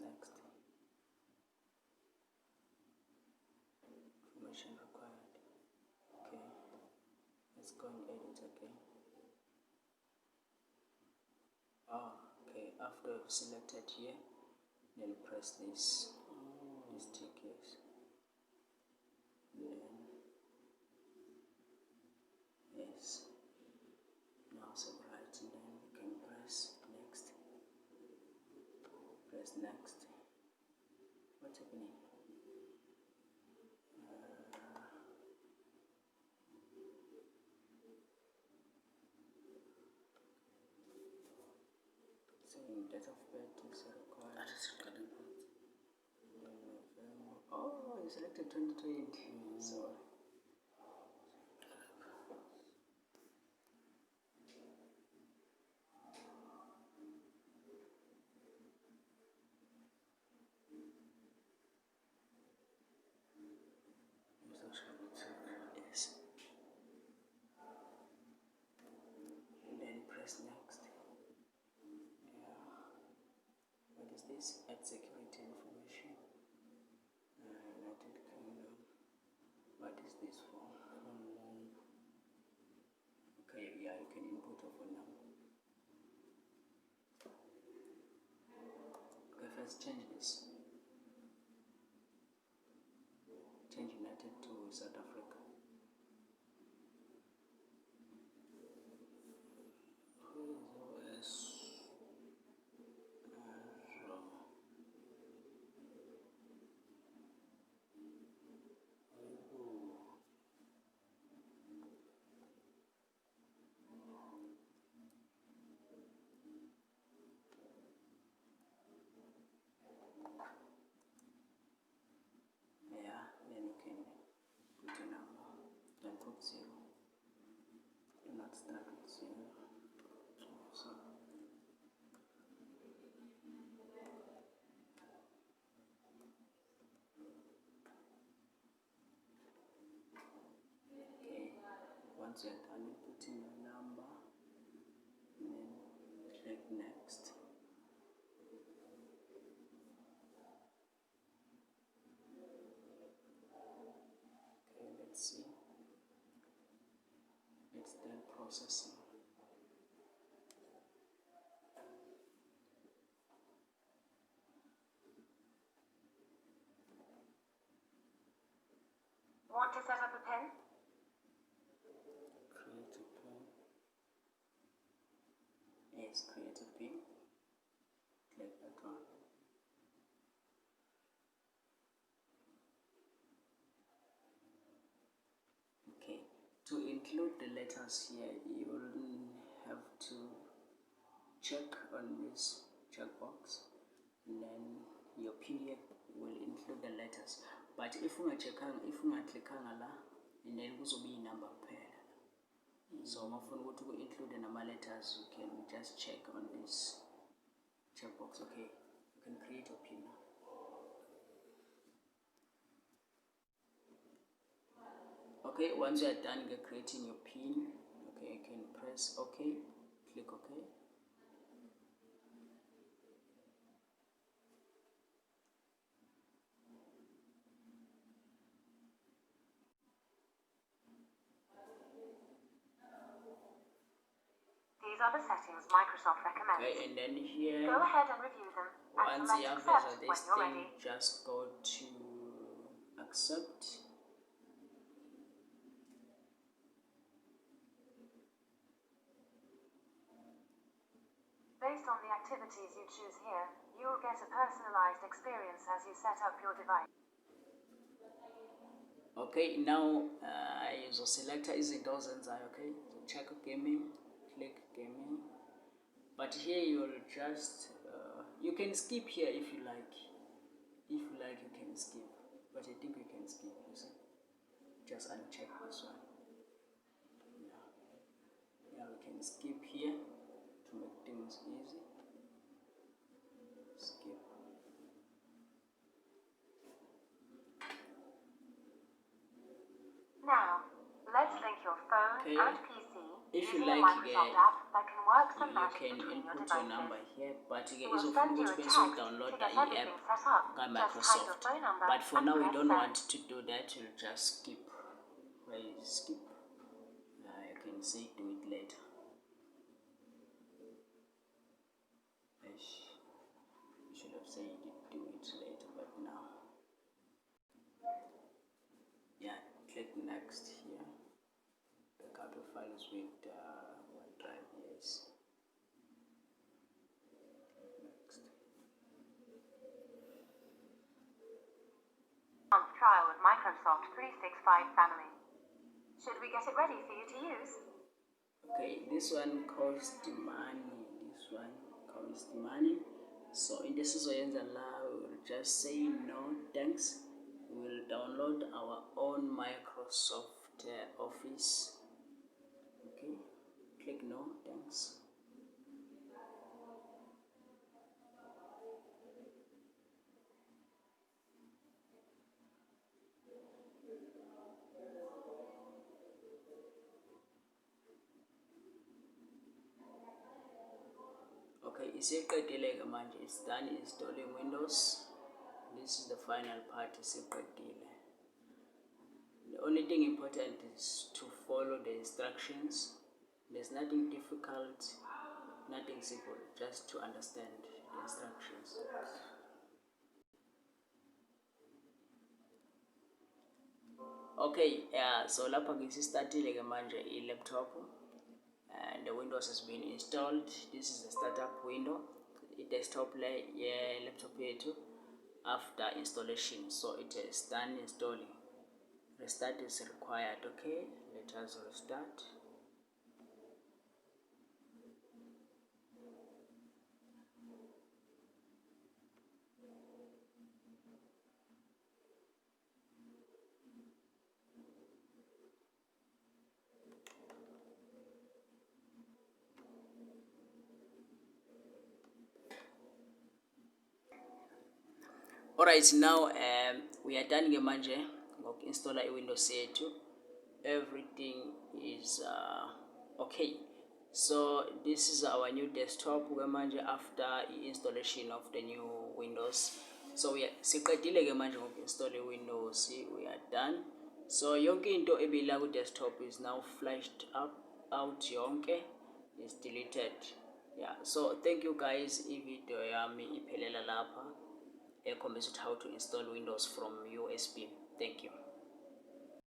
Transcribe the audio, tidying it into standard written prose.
next. Information required. Okay, let's go and edit again. Okay, after I've selected here, then press this tick, yes. Then yes. Now separate, and then you can press next. Press next. What's happening? Saying date of birth is required. Oh, you selected 2020. So yes. And then press next. What is this? Add security information. United Kingdom. What is this for? Okay, yeah, you can input a phone number. Okay, first change this. Change United to South Africa. Then you can put a number, then put 0. Do not start with 0. So okay, once you're done with putting your number, then click next. Okay, let's see. It's then processing. Want to set up a PIN? Create a PIN. Yes, create a PIN. Click that one. Okay, to include the letters here, you will have to check on this checkbox, and then your PIN will include the letters. But if you click on la, and then it will be number pair. So if you include the number letters, you can just check on this checkbox. Okay, you can create a PIN now. Okay, once you are done creating your PIN, okay, you can press OK, click OK. These are the settings Microsoft recommends. Okay, and then here, go ahead and review them. And once you have accept this when you're thing, ready. just go to accept. Based on the activities you choose here, you will get a personalized experience as you set up your device. Okay, now your selector is in dozens. Okay, so check gaming, click gaming. But here you'll just you can skip here if you like. If you like, you can skip. But I think you can skip. You see, just uncheck this one. Yeah, we can skip here to make things easy. Skip. Now, let's link your phone Okay. and PC If you using like, a Microsoft app that can work button you magic can between your input your number devices. here, but We will send you a text download to the get everything app set up. by Just type your Microsoft. phone number But for and now we press don't send. want to do that. We'll just skip. Skip. You can say do it later. You should have said do it later, but now. Yeah, click next here. Backup your files with OneDrive, yes. Next. Month trial with Microsoft 365 family. Should we get it ready for you to use? Okay, this one costs money. So in this season, we will just say no thanks. We will download our own Microsoft Office. Okay, click no thanks. Okay, isiqedile manje. It's done installing Windows. This is the final part. Isiqedile. The only thing important is to follow the instructions. There's nothing difficult, nothing simple, just to understand the instructions. Okay, so lapha ngisistartile ke manje i-laptop and the Windows has been installed. This is the startup window, i-desktop laptop yethu after installation. So it is done installing. Restart is required. Okay, let us restart. Alright, now we are done manje ngoku-installa i-Windows yethu. Everything is okay. So this is our new desktop manje after installation of the new Windows. So we are siqedile ke manje ngoku-install i-Windows. We are done. So yonke into ebila ku-desktop is now flashed out yonke is deleted. Yeah, so thank you guys. I-video yami iphelela lapha. How to install Windows from USB. Thank you.